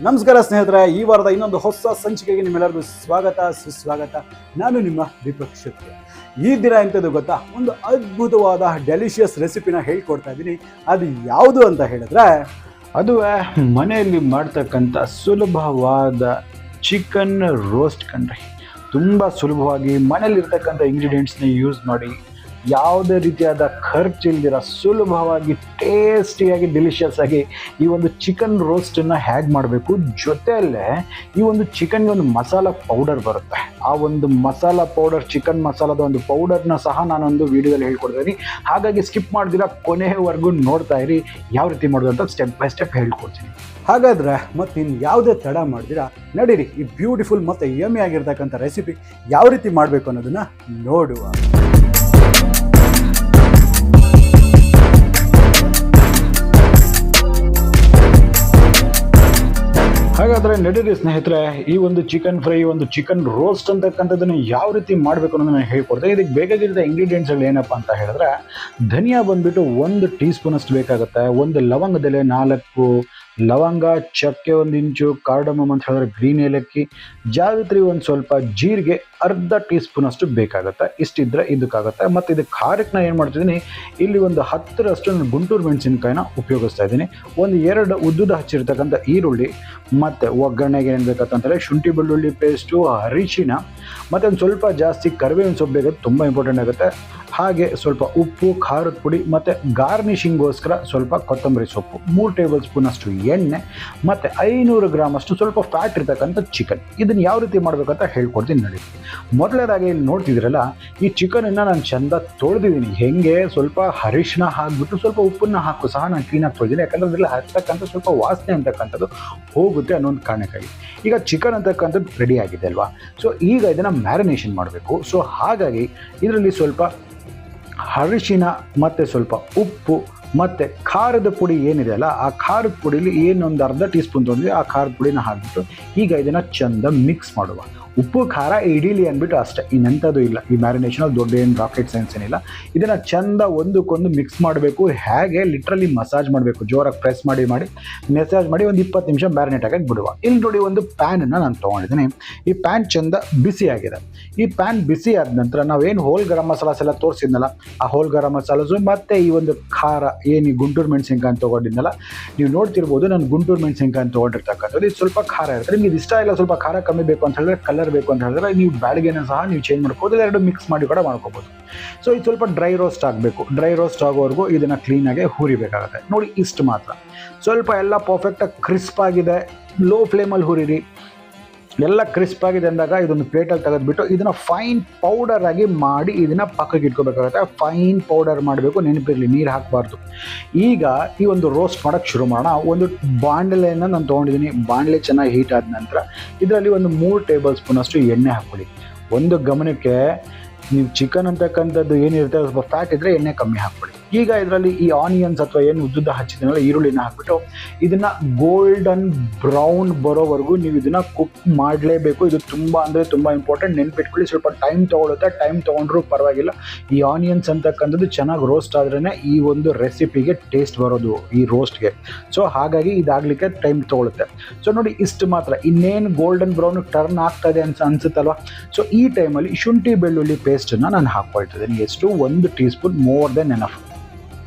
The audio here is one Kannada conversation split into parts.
ನಮಸ್ಕಾರ ಸ್ನೇಹಿತರೆ, ಈ ವಾರದ ಇನ್ನೊಂದು ಹೊಸ ಸಂಚಿಕೆಗೆ ನಿಮ್ಮೆಲ್ಲರಿಗೂ ಸ್ವಾಗತ ಸುಸ್ವಾಗತ. ನಾನು ನಿಮ್ಮ ದೀಪಕ್ ಶೆಟ್ಟಿ. ಈ ದಿನ ಎಂಥದ್ದು ಗೊತ್ತಾ, ಒಂದು ಅದ್ಭುತವಾದ ಡೆಲಿಷಿಯಸ್ ರೆಸಿಪಿನ ಹೇಳ್ಕೊಡ್ತಾ ಇದ್ದೀನಿ. ಅದು ಯಾವುದು ಅಂತ ಹೇಳಿದ್ರೆ, ಅದು ಮನೆಯಲ್ಲಿ ಮಾಡ್ತಕ್ಕಂಥ ಸುಲಭವಾದ ಚಿಕನ್ ರೋಸ್ಟ್ ಕಣ್ರಿ. ತುಂಬ ಸುಲಭವಾಗಿ ಮನೇಲಿರ್ತಕ್ಕಂಥ ಇಂಗ್ರೀಡಿಯೆಂಟ್ಸ್ನ ಯೂಸ್ ಮಾಡಿ ಯಾವುದೇ ರೀತಿಯಾದ ಖರ್ಚಿಲ್ದಿರ ಸುಲಭವಾಗಿ ಟೇಸ್ಟಿಯಾಗಿ ಡೆಲಿಷಿಯಸ್ ಆಗಿ ಈ ಒಂದು ಚಿಕನ್ ರೋಸ್ಟನ್ನು ಹೇಗೆ ಮಾಡಬೇಕು, ಜೊತೆಯಲ್ಲೇ ಈ ಒಂದು ಚಿಕನ್ಗೆ ಒಂದು ಮಸಾಲ ಪೌಡರ್ ಬರುತ್ತೆ. ಆ ಒಂದು ಮಸಾಲ ಪೌಡರ್, ಚಿಕನ್ ಮಸಾಲದ ಒಂದು ಪೌಡರ್ನ ಸಹ ನಾನೊಂದು ವಿಡಿಯೋದಲ್ಲಿ ಹೇಳ್ಕೊಡ್ತೀನಿ. ಹಾಗಾಗಿ ಸ್ಕಿಪ್ ಮಾಡ್ದಿರ ಕೊನೆಯವರೆಗೂ ನೋಡ್ತಾ ಇರಿ. ಯಾವ ರೀತಿ ಮಾಡೋದು ಅಂತ ಸ್ಟೆಪ್ ಬೈ ಸ್ಟೆಪ್ ಹೇಳ್ಕೊಡ್ತೀನಿ. ಹಾಗಾದರೆ ಮತ್ತಿನ್ನು ಯಾವುದೇ ತಡ ಮಾಡ್ದಿರಾ ನಡೀರಿ, ಈ ಬ್ಯೂಟಿಫುಲ್ ಮತ್ತು ಯಮ್ಮಿ ಆಗಿರ್ತಕ್ಕಂಥ ರೆಸಿಪಿ ಯಾವ ರೀತಿ ಮಾಡಬೇಕು ಅನ್ನೋದನ್ನು ನೋಡುವ. ಹಾಗಾದರೆ ನಡೀರಿ ಸ್ನೇಹಿತರೆ, ಈ ಒಂದು ಚಿಕನ್ ಫ್ರೈ, ಒಂದು ಚಿಕನ್ ರೋಸ್ಟ್ ಅಂತಕ್ಕಂಥದ್ದನ್ನು ಯಾವ ರೀತಿ ಮಾಡಬೇಕು ಅನ್ನೋದನ್ನ ಹೇಳ್ಕೊಡ್ತೇನೆ. ಇದಕ್ಕೆ ಬೇಕಾಗಿರೋ ಇಂಗ್ರೀಡಿಯೆಂಟ್ಸ್ಗಳು ಏನಪ್ಪ ಅಂತ ಹೇಳಿದ್ರೆ, ಧನಿಯಾ ಬಂದುಬಿಟ್ಟು 1 ಟೀ ಸ್ಪೂನಷ್ಟು ಬೇಕಾಗುತ್ತೆ. ಒಂದು ಲವಂಗದೆಲೆ 4 ಲವಂಗ, ಚಕ್ಕೆ 1 ಇಂಚು, ಕಾರ್ಡಮಮ್ ಅಂತ ಹೇಳಿದ್ರೆ ಗ್ರೀನ್ ಏಲಕ್ಕಿ, ಜಾವಿತ್ರಿ ಒಂದು ಸ್ವಲ್ಪ, ಜೀರಿಗೆ ಅರ್ಧ ಟೀ ಸ್ಪೂನಷ್ಟು ಬೇಕಾಗುತ್ತೆ. ಇಷ್ಟಿದ್ರೆ ಇದಕ್ಕಾಗುತ್ತೆ. ಮತ್ತು ಇದಕ್ಕೆ ಖಾರಕ್ಕೆ ಏನು ಮಾಡ್ತಿದ್ದೀನಿ, ಇಲ್ಲಿ ಒಂದು 10ರಷ್ಟು ನಾನು ಗುಂಟೂರು ಮೆಣಸಿನ್ಕಾಯಿನ ಉಪಯೋಗಿಸ್ತಾ ಇದ್ದೀನಿ. ಒಂದು 2 ಉದ್ದುದ ಹಚ್ಚಿರ್ತಕ್ಕಂಥ ಈರುಳ್ಳಿ, ಮತ್ತು ಒಗ್ಗರಣೆಗೆ ಏನು ಬೇಕಂತಂದರೆ ಶುಂಠಿ ಬೆಳ್ಳುಳ್ಳಿ ಪೇಸ್ಟು, ಅರಿಶಿನ, ಮತ್ತು ಒಂದು ಸ್ವಲ್ಪ ಜಾಸ್ತಿ ಕರಿಬೇವಿನ ಸೊಪ್ಪು ಬೇಕಾದ್ರೆ ತುಂಬ ಇಂಪಾರ್ಟೆಂಟ್ ಆಗುತ್ತೆ. ಹಾಗೆ ಸ್ವಲ್ಪ ಉಪ್ಪು, ಖಾರದ ಪುಡಿ, ಮತ್ತು ಗಾರ್ನಿಷಿಂಗೋಸ್ಕರ ಸ್ವಲ್ಪ ಕೊತ್ತಂಬರಿ ಸೊಪ್ಪು, 3 ಟೇಬಲ್ ಸ್ಪೂನಷ್ಟು ಎಣ್ಣೆ, ಮತ್ತು 500 ಗ್ರಾಮಷ್ಟು ಸ್ವಲ್ಪ ಫ್ಯಾಟ್ ಇರ್ತಕ್ಕಂಥ ಚಿಕನ್. ಇದನ್ನು ಯಾವ ರೀತಿ ಮಾಡಬೇಕಂತ ಹೇಳ್ಕೊಡ್ತೀನಿ ನೋಡಿ. ಮೊದಲನೇದಾಗಿ ಇಲ್ಲಿ ನೋಡ್ತಿದ್ದೀರಲ್ಲ, ಈ ಚಿಕನನ್ನು ನಾನು ಚೆಂದ ತೊಳೆದಿದ್ದೀನಿ. ಹೆಂಗೆ ಸ್ವಲ್ಪ ಅರಿಶಿನ ಹಾಕಿಬಿಟ್ಟು ಸ್ವಲ್ಪ ಉಪ್ಪನ್ನು ಹಾಕು ಸಹ ನಾನು ಕ್ಲೀನಾಗಿ ತೊಳೆದಿದ್ದೀನಿ. ಯಾಕಂದರೆ ಅದರಲ್ಲಿ ಹತ್ತಕ್ಕಂಥ ಸ್ವಲ್ಪ ವಾಸನೆ ಅಂತಕ್ಕಂಥದ್ದು ಹೋಗುತ್ತೆ ಅನ್ನೋ ಒಂದು ಕಾರಣಕ್ಕಾಗಿ. ಈಗ ಚಿಕನ್ ಅಂತಕ್ಕಂಥದ್ದು ರೆಡಿ ಆಗಿದೆ ಅಲ್ವಾ. ಸೊ ಈಗ ಇದನ್ನು ಮ್ಯಾರಿನೇಷನ್ ಮಾಡಬೇಕು. ಸೊ ಹಾಗಾಗಿ ಇದರಲ್ಲಿ ಸ್ವಲ್ಪ ಅರಿಶಿನ ಮತ್ತು ಸ್ವಲ್ಪ ಉಪ್ಪು ಮತ್ತು ಖಾರದ ಪುಡಿ ಏನಿದೆ ಅಲ್ಲ, ಆ ಖಾರದ ಪುಡಿಲಿ ಏನೊಂದು ಅರ್ಧ ಟೀ ಸ್ಪೂನ್ ತೊಗೊಂಡ್ವಿ, ಆ ಖಾರದ ಪುಡಿನ ಹಾಕಿಬಿಟ್ಟು ಈಗ ಇದನ್ನು ಚೆಂದ ಮಿಕ್ಸ್ ಮಾಡುವ. ಉಪ್ಪು ಖಾರ ಇಡೀಲಿ ಅಂದ್ಬಿಟ್ಟು ಅಷ್ಟೇ, ಇನ್ನೆಂಥದ್ದು ಇಲ್ಲ. ಈ ಮ್ಯಾರಿನೇಷನಲ್ಲಿ ದೊಡ್ಡ ಏನು ರಾಕೆಟ್ ಸೈನ್ಸ್ ಏನಿಲ್ಲ. ಇದನ್ನು ಚೆಂದ ಒಂದಕ್ಕೊಂದು ಮಿಕ್ಸ್ ಮಾಡಬೇಕು. ಹೇಗೆ ಲಿಟ್ರಲಿ ಮಸಾಜ್ ಮಾಡಬೇಕು, ಜೋರಾಗಿ ಪ್ರೆಸ್ ಮಾಡಿ ಮೆಸಾಜ್ ಮಾಡಿ ಒಂದು 20 ನಿಮಿಷ ಮ್ಯಾರಿನೇಟ್ ಆಗಿ ಬಿಡುವ. ಇಲ್ಲಿ ನೋಡಿ, ಒಂದು ಪ್ಯಾನನ್ನು ನಾನು ತೊಗೊಂಡಿದ್ದೀನಿ. ಈ ಪ್ಯಾನ್ ಚೆಂದ ಬಿಸಿಯಾಗಿದೆ. ಈ ಪ್ಯಾನ್ ಬಿಸಿ ಆದ ನಂತರ ನಾವೇನು ಹೋಲ್ ಗರಂ ಮಸಾಲಾಸ್ ಎಲ್ಲ ತೋರಿಸಿದ್ನಲ್ಲ, ಆ ಹೋಲ್ ಗರಂ ಮಸಾಲಾಸು ಮತ್ತು ಈ ಒಂದು ಖಾರ ಏನು ಈ ಗುಂಟೂರು ಮೆಣಸಿನ್ಕಾಯಿ ತೊಗೊಂಡಿದ್ನಲ್ಲ, ನೀವು ನೋಡ್ತಿರ್ಬೋದು ನಾನು ಗುಂಟೂರು ಮೆಣಸಿನ್ಕಾಯಿ ತೊಗೊಂಡಿರ್ತಕ್ಕಂಥದ್ದು. ಇದು ಸ್ವಲ್ಪ ಖಾರ ಇರುತ್ತೆ. ನಿಮಗೆ ಇಷ್ಟ ಇಲ್ಲ, ಸ್ವಲ್ಪ ಖಾರ ಕಮ್ಮಿ ಬೇಕು ಅಂತ ಹೇಳಿದ್ರೆ, ಕಲರ್ ಬೇಕು ಅಂತ ಹೇಳಿದ್ರೆ ನೀವು ಬ್ಯಾಡಿಗೆನ ಸಹ ನೀವು ಚೇಂಜ್ ಮಾಡ್ಕೋಬೋದು, 2 ಮಿಕ್ಸ್ ಮಾಡಿ ಕೂಡ ಮಾಡ್ಕೋಬೋದು. ಸೊ ಇದು ಸ್ವಲ್ಪ ಡ್ರೈ ರೋಸ್ಟ್ ಆಗಬೇಕು. ಡ್ರೈ ರೋಸ್ಟ್ ಆಗೋವರೆಗೂ ಇದನ್ನು ಕ್ಲೀನಾಗಿ ಹುರಿಬೇಕಾಗುತ್ತೆ. ನೋಡಿ, ಇಷ್ಟು ಮಾತ್ರ. ಸ್ವಲ್ಪ ಎಲ್ಲ ಪರ್ಫೆಕ್ಟಾಗಿ ಕ್ರಿಸ್ಪ್ ಆಗಿದೆ. ಲೋ ಫ್ಲೇಮಲ್ಲಿ ಹುರಿರಿ. ಎಲ್ಲ ಕ್ರಿಸ್ಪ್ ಆಗಿದೆ ಅಂದಾಗ ಇದೊಂದು ಪ್ಲೇಟಲ್ಲಿ ತೆಗೆದುಬಿಟ್ಟು ಇದನ್ನು ಫೈನ್ ಪೌಡರ್ ಆಗಿ ಮಾಡಿ ಇದನ್ನು ಪಕ್ಕಕ್ಕೆ ಇಟ್ಕೋಬೇಕಾಗುತ್ತೆ. ಫೈನ್ ಪೌಡರ್ ಮಾಡಬೇಕು, ನೆನಪಿರಲಿ, ನೀರು ಹಾಕಬಾರ್ದು. ಈಗ ಈ ಒಂದು ರೋಸ್ಟ್ ಮಾಡೋಕ್ಕೆ ಶುರು ಮಾಡೋಣ. ಒಂದು ಬಾಣಲೆಯನ್ನು ನಾನು ತೊಗೊಂಡಿದ್ದೀನಿ. ಬಾಣಲೆ ಚೆನ್ನಾಗಿ ಹೀಟ್ ಆದ ನಂತರ ಇದರಲ್ಲಿ ಒಂದು 3 ಟೇಬಲ್ ಸ್ಪೂನಷ್ಟು ಎಣ್ಣೆ ಹಾಕ್ಕೊಳ್ಳಿ. ಒಂದು ಗಮನಕ್ಕೆ, ನೀವು ಚಿಕನ್ ಅಂತಕ್ಕಂಥದ್ದು ಏನಿರುತ್ತೆ ಸ್ವಲ್ಪ ಫ್ಯಾಟ್ ಇದ್ದರೆ ಎಣ್ಣೆ ಕಮ್ಮಿ ಹಾಕ್ಕೊಳ್ಳಿ. ಈಗ ಇದರಲ್ಲಿ ಈ ಆನಿಯನ್ಸ್ ಅಥವಾ ಏನು ಉದ್ದುದ ಹಚ್ಚಿದನಲ್ಲ ಈರುಳ್ಳಿನ ಹಾಕ್ಬಿಟ್ಟು ಇದನ್ನು ಗೋಲ್ಡನ್ ಬ್ರೌನ್ ಬರೋವರೆಗೂ ನೀವು ಇದನ್ನು ಕುಕ್ ಮಾಡಲೇಬೇಕು. ಇದು ತುಂಬ ಅಂದರೆ ತುಂಬ ಇಂಪಾರ್ಟೆಂಟ್, ನೆನ್ಪಿಟ್ಕೊಳ್ಳಿ. ಸ್ವಲ್ಪ ಟೈಮ್ ತೊಗೊಳುತ್ತೆ. ಟೈಮ್ ತೊಗೊಂಡ್ರೂ ಪರವಾಗಿಲ್ಲ. ಈ ಆನಿಯನ್ಸ್ ಅಂತಕ್ಕಂಥದ್ದು ಚೆನ್ನಾಗಿ ರೋಸ್ಟ್ ಆದ್ರೇ ಈ ಒಂದು ರೆಸಿಪಿಗೆ ಟೇಸ್ಟ್ ಬರೋದು, ಈ ರೋಸ್ಟ್ಗೆ. ಸೊ ಹಾಗಾಗಿ ಇದಾಗಲಿಕ್ಕೆ ಟೈಮ್ ತೊಗೊಳುತ್ತೆ. ಸೊ ನೋಡಿ, ಇಷ್ಟು ಮಾತ್ರ. ಇನ್ನೇನು ಗೋಲ್ಡನ್ ಬ್ರೌನ್ ಟರ್ನ್ ಆಗ್ತದೆ ಅನ್ಸುತ್ತಲ್ವ. ಸೊ ಈ ಟೈಮಲ್ಲಿ ಶುಂಠಿ ಬೆಳ್ಳುಳ್ಳಿ ಪೇಸ್ಟನ್ನು ನಾನು ಹಾಕ್ಕೊಳ್ತಿದ್ದೀನಿ. ಎಷ್ಟು? 1 tea spoon, more than enough.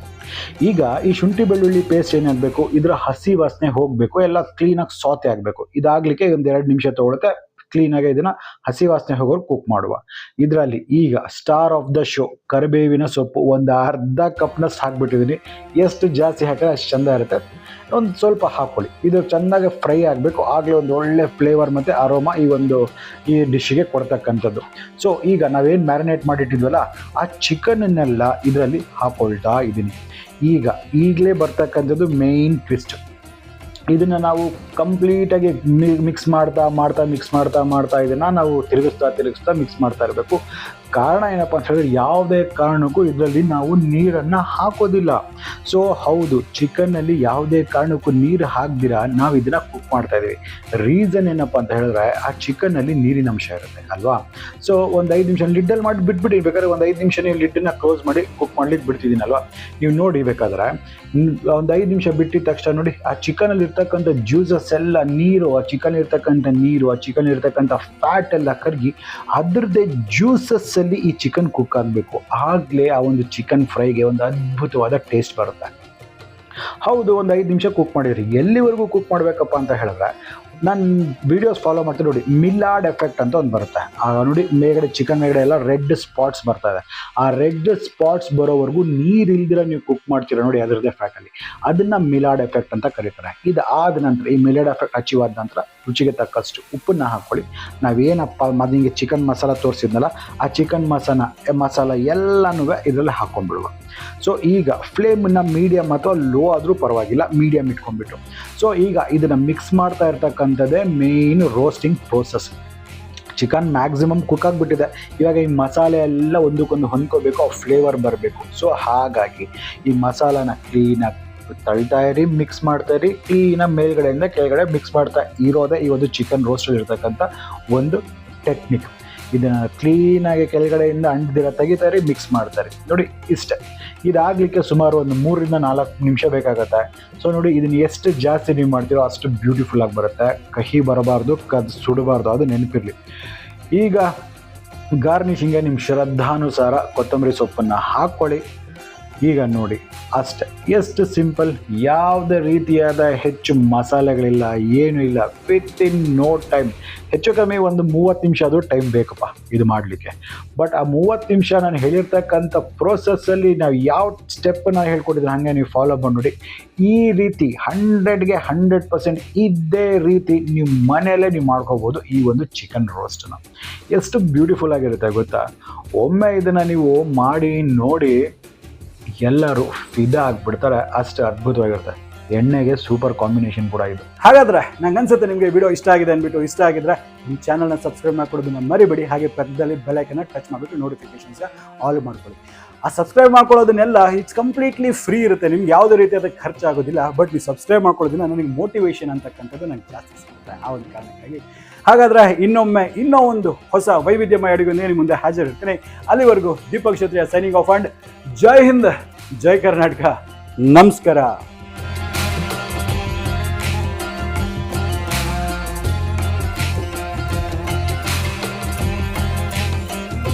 ಈಗ ಈ ಶುಂಠಿ ಬೆಳ್ಳುಳ್ಳಿ ಪೇಸ್ಟ್ ಏನಾಗಬೇಕು, ಇದರ ಹಸಿ ವಾಸನೆ ಹೋಗಬೇಕು, ಎಲ್ಲ ಕ್ಲೀನಾಗಿ ಸಾತೆ ಆಗಬೇಕು. ಇದಾಗಲಿಕ್ಕೆ ಒಂದು 2 ನಿಮಿಷ ತೊಗೊಳುತ್ತೆ. ಕ್ಲೀನಾಗಿ ಇದನ್ನು ಹಸಿ ವಾಸನೆ ಹೋಗೋರು ಕುಕ್ ಮಾಡುವ. ಇದರಲ್ಲಿ ಈಗ ಸ್ಟಾರ್ ಆಫ್ ದ ಶೋ, ಕರಿಬೇವಿನ ಸೊಪ್ಪು ಒಂದು ಅರ್ಧ ಕಪ್ನಷ್ಟು ಹಾಕ್ಬಿಟ್ಟಿದ್ದೀನಿ. ಎಷ್ಟು ಜಾಸ್ತಿ ಹಾಕಿದ್ರೆ ಅಷ್ಟು ಚೆಂದ ಇರುತ್ತೆ. ಒಂದು ಸ್ವಲ್ಪ ಹಾಕ್ಕೊಳ್ಳಿ. ಇದು ಚೆನ್ನಾಗಿ ಫ್ರೈ ಆಗಬೇಕು. ಆಗಲೇ ಒಂದು ಒಳ್ಳೆ ಫ್ಲೇವರ್ ಮತ್ತು ಅರೋಮಾ ಈ ಡಿಶ್ಶಿಗೆ ಕೊಡ್ತಕ್ಕಂಥದ್ದು. ಸೊ ಈಗ ನಾವೇನು ಮ್ಯಾರಿನೇಟ್ ಮಾಡಿಟ್ಟಿದ್ವಲ್ಲ, ಆ ಚಿಕನನ್ನೆಲ್ಲ ಇದರಲ್ಲಿ ಹಾಕ್ಕೊಳ್ತಾ ಇದ್ದೀನಿ. ಈಗಲೇ ಬರ್ತಕ್ಕಂಥದ್ದು ಮೇಯ್ನ್ ಟ್ವಿಸ್ಟ್. ಇದನ್ನು ನಾವು ಕಂಪ್ಲೀಟಾಗಿ ಮಿಕ್ಸ್ ಮಾಡ್ತಾ ಇದನ್ನು ನಾವು ತಿರುಗಿಸ್ತಾ ಮಿಕ್ಸ್ ಮಾಡ್ತಾ ಇರಬೇಕು. ಕಾರಣ ಏನಪ್ಪ ಅಂತ ಹೇಳಿದ್ರೆ ಯಾವುದೇ ಕಾರಣಕ್ಕೂ ಇದರಲ್ಲಿ ನಾವು ನೀರನ್ನು ಹಾಕೋದಿಲ್ಲ. ಸೊ ಹೌದು, ಚಿಕನ್ನಲ್ಲಿ ಯಾವುದೇ ಕಾರಣಕ್ಕೂ ನೀರು ಹಾಕ್ದಿರಾ ನಾವು ಇದನ್ನು ಕುಕ್ ಮಾಡ್ತಾ ಇದ್ದೀವಿ. ರೀಸನ್ ಏನಪ್ಪ ಅಂತ ಹೇಳಿದ್ರೆ ಆ ಚಿಕನ್ನಲ್ಲಿ ನೀರಿನ ಅಂಶ ಇರುತ್ತೆ ಅಲ್ವಾ. ಸೊ ಒಂದು 5 ನಿಮಿಷ ಲಿಡ್ಡಲ್ಲಿ ಮಾಡಿ ಬಿಟ್ಬಿಟ್ಟು ಬೇಕಾದ್ರೆ ಒಂದು 5 ನಿಮಿಷ ನೀವು ಲಿಡ್ಡನ್ನು ಕ್ಲೋಸ್ ಮಾಡಿ ಕುಕ್ ಮಾಡ್ಲಿಕ್ಕೆ ಬಿಡ್ತಿದ್ದೀನಲ್ವ. ನೀವು ನೋಡಿ ಬೇಕಾದ್ರೆ ಒಂದು 5 ನಿಮಿಷ ಬಿಟ್ಟಿದ ತಕ್ಷಣ ನೋಡಿ ಆ ಚಿಕನಲ್ಲಿ ಇರ್ತಕ್ಕಂಥ ಜ್ಯೂಸಸ್ ಎಲ್ಲ ನೀರು, ಆ ಚಿಕನ್ ಇರ್ತಕ್ಕಂಥ ನೀರು, ಆ ಚಿಕನ್ ಇರ್ತಕ್ಕಂಥ ಫ್ಯಾಟ್ ಎಲ್ಲ ಕರಗಿ ಅದರದ್ದೇ ಜ್ಯೂಸಸ್ ಅಲ್ಲಿ ಈ ಚಿಕನ್ ಕುಕ್ ಆಗಬೇಕು. ಆಗಲೇ ಆ ಒಂದು ಚಿಕನ್ ಫ್ರೈಗೆ ಒಂದು ಅದ್ಭುತವಾದ ಟೇಸ್ಟ್ ಬರುತ್ತೆ. ಹೌದು, ಒಂದು 5 ನಿಮಿಷ ಕುಕ್ ಮಾಡಿದ್ರಿ. ಎಲ್ಲಿವರೆಗೂ ಕುಕ್ ಮಾಡಬೇಕಪ್ಪ ಅಂತ ಹೇಳಿದ್ರೆ ನಾನು ವೀಡಿಯೋಸ್ ಫಾಲೋ ಮಾಡ್ತೀನಿ ನೋಡಿ, ಮಿಲಾರ್ಡ್ ಎಫೆಕ್ಟ್ ಅಂತ ಒಂದು ಬರುತ್ತೆ. ನೋಡಿ ಮೇಲ್ಗಡೆ ಚಿಕನ್ ಮೇಲ್ಗಡೆ ಎಲ್ಲ ರೆಡ್ ಸ್ಪಾಟ್ಸ್ ಬರ್ತಾ ಇದೆ. ಆ ರೆಡ್ ಸ್ಪಾಟ್ಸ್ ಬರೋವರೆಗೂ ನೀರು ಇಲ್ದಿರ ನೀವು ಕುಕ್ ಮಾಡ್ತೀರ ನೋಡಿ ಅದರದ್ದೇ ಫ್ಯಾಟಲ್ಲಿ, ಅದನ್ನು ಮಿಲಾರ್ಡ್ ಎಫೆಕ್ಟ್ ಅಂತ ಕರೀತಾರೆ. ಇದು ಆದ ನಂತರ ಈ ಮಿಲಾರ್ಡ್ ಎಫೆಕ್ಟ್ ಅಚೀವ್ ಆದ ನಂತರ ರುಚಿಗೆ ತಕ್ಕಷ್ಟು ಉಪ್ಪನ್ನು ಹಾಕ್ಕೊಳ್ಳಿ. ನಾವೇನಪ್ಪ ಮೊದಲಿಗೆ ಚಿಕನ್ ಮಸಾಲ ತೋರಿಸಿದ್ನಲ್ಲ ಆ ಚಿಕನ್ ಮಸಾಲ ಎಲ್ಲನೂ ಇದರಲ್ಲಿ ಹಾಕ್ಕೊಂಡ್ಬಿಡುವ. ಸೊ ಈಗ ಫ್ಲೇಮನ್ನು ಮೀಡಿಯಮ್ ಅಥವಾ ಲೋ ಆದರೂ ಪರವಾಗಿಲ್ಲ, ಮೀಡಿಯಮ್ ಇಟ್ಕೊಂಡ್ಬಿಟ್ಟು ಸೊ ಈಗ ಇದನ್ನು ಮಿಕ್ಸ್ ಮಾಡ್ತಾ ಇರ್ತಕ್ಕಂಥದ್ದೇ main roasting process. Chicken maximum cook ಆಗಿಬಿಟ್ಟಿದೆ. ಇವಾಗ ಈ ಮಸಾಲೆ ಎಲ್ಲ ಒಂದಕ್ಕೊಂದು ಹೊಂದ್ಕೋಬೇಕು, ಆ ಫ್ಲೇವರ್ ಬರಬೇಕು. ಸೊ ಹಾಗಾಗಿ ಈ ಮಸಾಲಾನ ಕ್ಲೀನಾಗಿ ತಳ್ತಾ ಇರಿ, ಮಿಕ್ಸ್ ಮಾಡ್ತಾ ಇರಿ, ಕ್ಲೀನಾಗಿ ಮೇಲ್ಗಡೆಯಿಂದ ಕೆಳಗಡೆ ಮಿಕ್ಸ್ ಮಾಡ್ತಾ ಇರೋದೇ ಈ ಒಂದು ಚಿಕನ್ ರೋಸ್ಟಲ್ಲಿ ಇರ್ತಕ್ಕಂಥ ಒಂದು ಟೆಕ್ನಿಕ್. ಇದನ್ನು ಕ್ಲೀನಾಗಿ ಕೆಳಗಡೆಯಿಂದ ಅಂಟ್ದಿರ ತೆಗಿತಾರೆ, ಮಿಕ್ಸ್ ಮಾಡ್ತಾರೆ ನೋಡಿ ಇಷ್ಟೇ. ಇದಾಗಲಿಕ್ಕೆ ಸುಮಾರು ಒಂದು 3 ರಿಂದ 4 ನಿಮಿಷ ಬೇಕಾಗುತ್ತೆ. ಸೊ ನೋಡಿ ಇದನ್ನು ಎಷ್ಟು ಜಾಸ್ತಿ ನೀವು ಮಾಡ್ತೀರೋ ಅಷ್ಟು ಬ್ಯೂಟಿಫುಲ್ ಆಗಿ ಬರುತ್ತೆ. ಕಹಿ ಬರಬಾರ್ದು, ಸುಡಬಾರ್ದು, ಅದು ನೆನಪಿರಲಿ. ಈಗ ಗಾರ್ನಿಷಿಂಗ್ಗೆ ನಿಮ್ಮ ಶ್ರದ್ಧಾನುಸಾರ ಕೊತ್ತಂಬರಿ ಸೊಪ್ಪನ್ನು ಹಾಕ್ಕೊಳ್ಳಿ. ಈಗ ನೋಡಿ ಅಷ್ಟೆ, ಎಷ್ಟು ಸಿಂಪಲ್, ಯಾವುದೇ ರೀತಿಯಾದ ಹೆಚ್ಚು ಮಸಾಲೆಗಳಿಲ್ಲ, ಏನೂ ಇಲ್ಲ. ವಿತ್ ಇನ್ ನೋ ಟೈಮ್, ಹೆಚ್ಚು ಕಮ್ಮಿ ಒಂದು 30 ನಿಮಿಷ ಆದರೂ ಟೈಮ್ ಬೇಕಪ್ಪ ಇದು ಮಾಡಲಿಕ್ಕೆ. ಬಟ್ ಆ 30 ನಿಮಿಷ ನಾನು ಹೇಳಿರ್ತಕ್ಕಂಥ ಪ್ರೋಸೆಸ್ಸಲ್ಲಿ ನಾವು ಯಾವ ಸ್ಟೆಪ್ಪನ್ನು ಹೇಳ್ಕೊಟ್ಟಿದ್ರೆ ಹಾಗೆ ನೀವು ಫಾಲೋ ಮಾಡಿ ಈ ರೀತಿ 100ಗೆ 100% ಇದೇ ರೀತಿ ನೀವು ಮನೆಯಲ್ಲೇ ನೀವು ಮಾಡ್ಕೋಬೋದು ಈ ಒಂದು ಚಿಕನ್ ರೋಸ್ಟನ್ನು. ಎಷ್ಟು ಬ್ಯೂಟಿಫುಲ್ ಆಗಿರುತ್ತೆ ಗೊತ್ತಾ. ಒಮ್ಮೆ ಇದನ್ನು ನೀವು ಮಾಡಿ ನೋಡಿ ಎಲ್ಲರೂ ಫಿದಾ ಆಗಿಬಿಡ್ತಾರೆ, ಅಷ್ಟು ಅದ್ಭುತವಾಗಿರುತ್ತೆ. ಎಣ್ಣೆಗೆ ಸೂಪರ್ ಕಾಂಬಿನೇಷನ್ ಕೂಡ ಇದು. ಹಾಗಾದ್ರೆ ನಂಗೆ ಅನ್ಸುತ್ತೆ ನಿಮಗೆ ವಿಡಿಯೋ ಇಷ್ಟ ಆಗಿದೆ ಅಂದ್ಬಿಟ್ಟು. ಇಷ್ಟ ಆಗಿದ್ರೆ ನಮ್ಮ ಚಾನಲ್ನ ಸಬ್ಸ್ಕ್ರೈಬ್ ಮಾಡ್ಕೊಳ್ಳೋದನ್ನ ಮರಿಬೇಡಿ. ಹಾಗೆ ಪಕ್ಕದಲ್ಲಿ ಬೆಲ್ ಐಕನ್ನ ಟಚ್ ಮಾಡಿಬಿಟ್ಟು ನೋಟಿಫಿಕೇಶನ್ಸ್ ಆಲ್ ಮಾಡ್ಕೊಳ್ಳಿ. ಆ ಸಬ್ಸ್ಕ್ರೈಬ್ ಮಾಡ್ಕೊಳ್ಳೋದನ್ನೆಲ್ಲ ಇಟ್ಸ್ ಕಂಪ್ಲೀಟ್ಲಿ ಫ್ರೀ ಇರುತ್ತೆ, ನಿಮ್ಗೆ ಯಾವುದೇ ರೀತಿಯಾದ ಖರ್ಚಾಗೋದಿಲ್ಲ. ಬಟ್ ನೀವು ಸಬ್ಸ್ಕ್ರೈಬ್ ಮಾಡ್ಕೊಳ್ಳೋದನ್ನ ನನಗೆ ಮೋಟಿವೇಶನ್ ಅಂತಕ್ಕಂಥದ್ದು ನನಗೆ ಜಾಸ್ತಿ ಸಿಗುತ್ತೆ, ಆ ಒಂದು ಕಾರಣಕ್ಕಾಗಿ. ಹಾಗಾದರೆ ಇನ್ನೊಮ್ಮೆ ಇನ್ನೂ ಒಂದು ಹೊಸ ವೈವಿಧ್ಯಮಯ ಅಡುಗೆಯೊಂದಿಗೆ ನಿಮ್ಮ ಮುಂದೆ ಹಾಜರಿರ್ತೀನಿ. ಅಲ್ಲಿವರೆಗೂ ದೀಪಕ್ ಕ್ಷತ್ರಿಯ ಸೈನಿಂಗ್ ಆಫ್ ಅಂಡ್ ಜೈ ಹಿಂದ್, ಜೈ ಕರ್ನಾಟಕ, ನಮಸ್ಕಾರ.